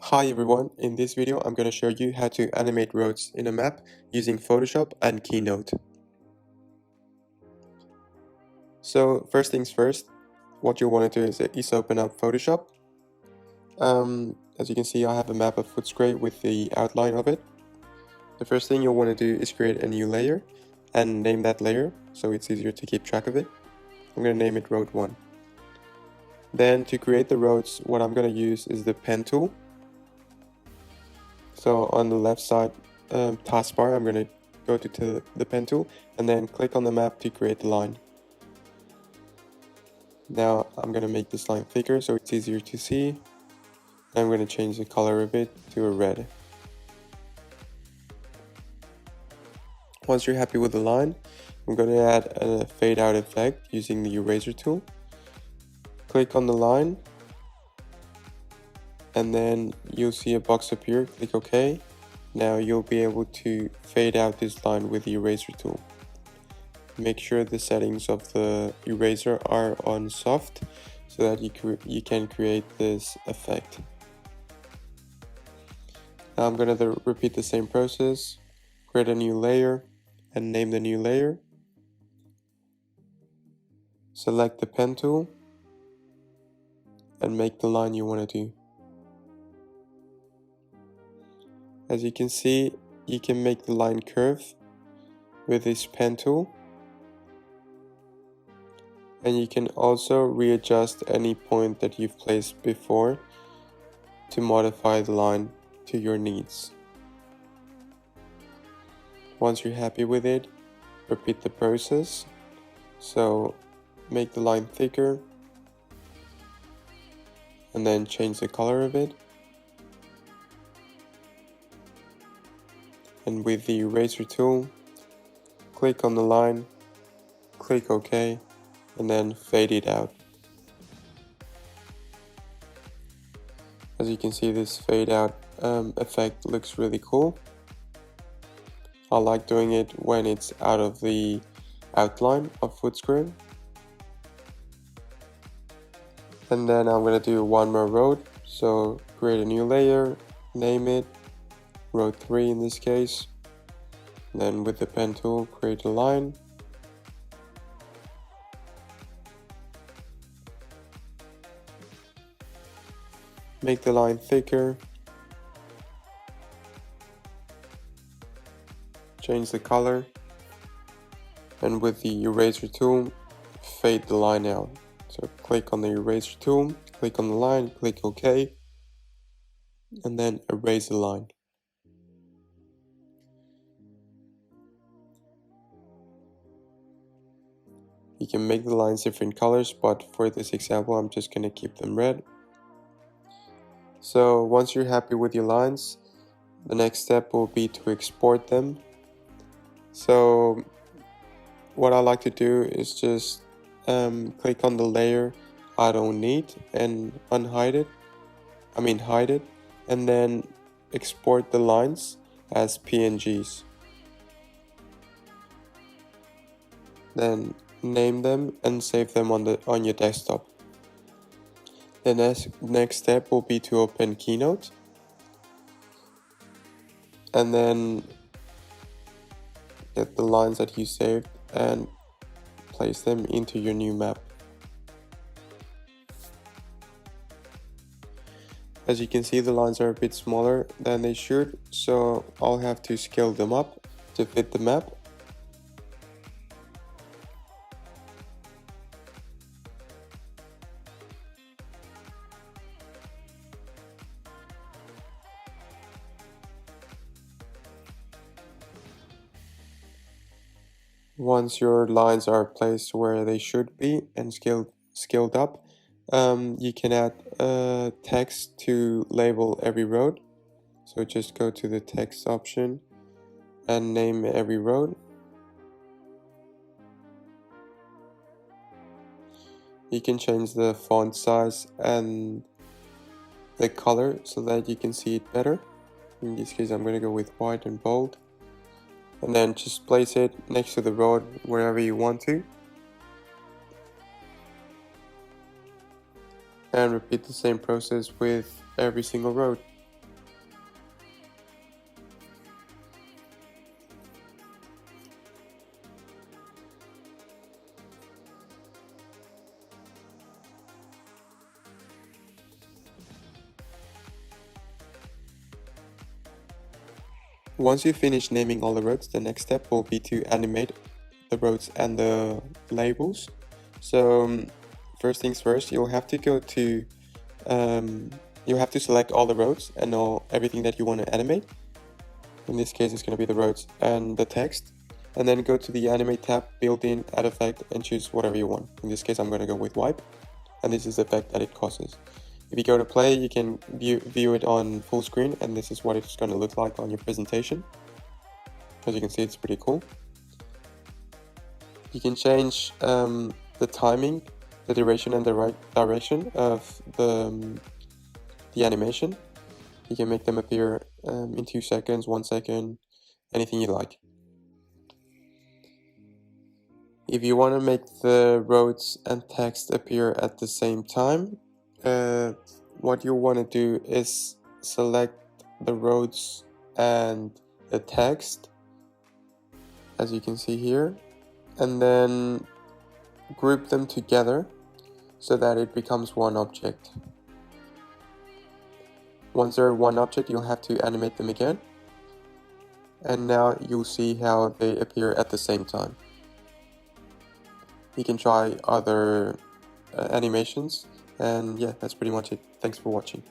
Hi everyone, in this video I'm going to show you how to animate roads in a map using Photoshop and Keynote. So first things first, what you want to do is open up Photoshop. As you can see, I have a map of Footscray with the outline of it. The first thing you'll want to do is create a new layer and name that layer so it's easier to keep track of it. I'm going to name it Road 1. Then to create the roads, what I'm going to use is the pen tool. So on the left side taskbar, I'm going to go to the pen tool and then click on the map to create the line. Now I'm going to make this line thicker so it's easier to see. I'm going to change the color a bit to a red. Once you're happy with the line, I'm going to add a fade out effect using the eraser tool. Click on the line and then you'll see a box appear. Click OK. Now you'll be able to fade out this line with the eraser tool. Make sure the settings of the eraser are on soft so that you can create this effect. Now I'm going to repeat the same process, create a new layer and name the new layer. Select the pen tool and make the line you want to do. As you can see, you can make the line curve with this pen tool. And you can also readjust any point that you've placed before to modify the line to your needs. Once you're happy with it, repeat the process. So make the line thicker and then change the color of it. And with the eraser tool, click on the line, click OK, and then fade it out. As you can see, this fade out effect looks really cool. I like doing it when it's out of the outline of Footscray. And then I'm going to do one more road. So create a new layer, name it Road 3 in this case. And then with the pen tool, create a line. Make the line thicker. Change the color. And with the eraser tool, fade the line out. So click on the eraser tool, click on the line, click OK, and then erase the line. You can make the lines different colors, but for this example, I'm just going to keep them red. So once you're happy with your lines, the next step will be to export them. So what I like to do is just click on the layer I don't need and hide it, and then export the lines as PNGs. Then name them and save them on your desktop. The next step will be to open Keynote and then get the lines that you saved and place them into your new map. As you can see, the lines are a bit smaller than they should, so I'll have to scale them up to fit the map. Once your lines are placed where they should be and scaled up, you can add text to label every road. So just go to the text option and name every road. You can change the font size and the color so that you can see it better. In this case, I'm going to go with white and bold. And then just place it next to the road wherever you want to. And repeat the same process with every single road. Once you finish naming all the roads, the next step will be to animate the roads and the labels. So first things first, you'll have to go to you have to select all the roads and everything that you want to animate. In this case, it's going to be the roads and the text. And then go to the animate tab, built-in, add effect, and choose whatever you want. In this case, I'm going to go with wipe, and this is the effect that it causes. If you go to play, you can view it on full screen, and this is what it's going to look like on your presentation. As you can see, it's pretty cool. You can change the timing, the duration, and the right direction of the animation. You can make them appear in 2 seconds, 1 second, anything you like. If you want to make the roads and text appear at the same time, what you want to do is select the roads and the text, as you can see here, and then group them together so that it becomes one object. Once they're one object, you'll have to animate them again, and now you'll see how they appear at the same time. You can try other animations, and yeah, that's pretty much it. Thanks for watching.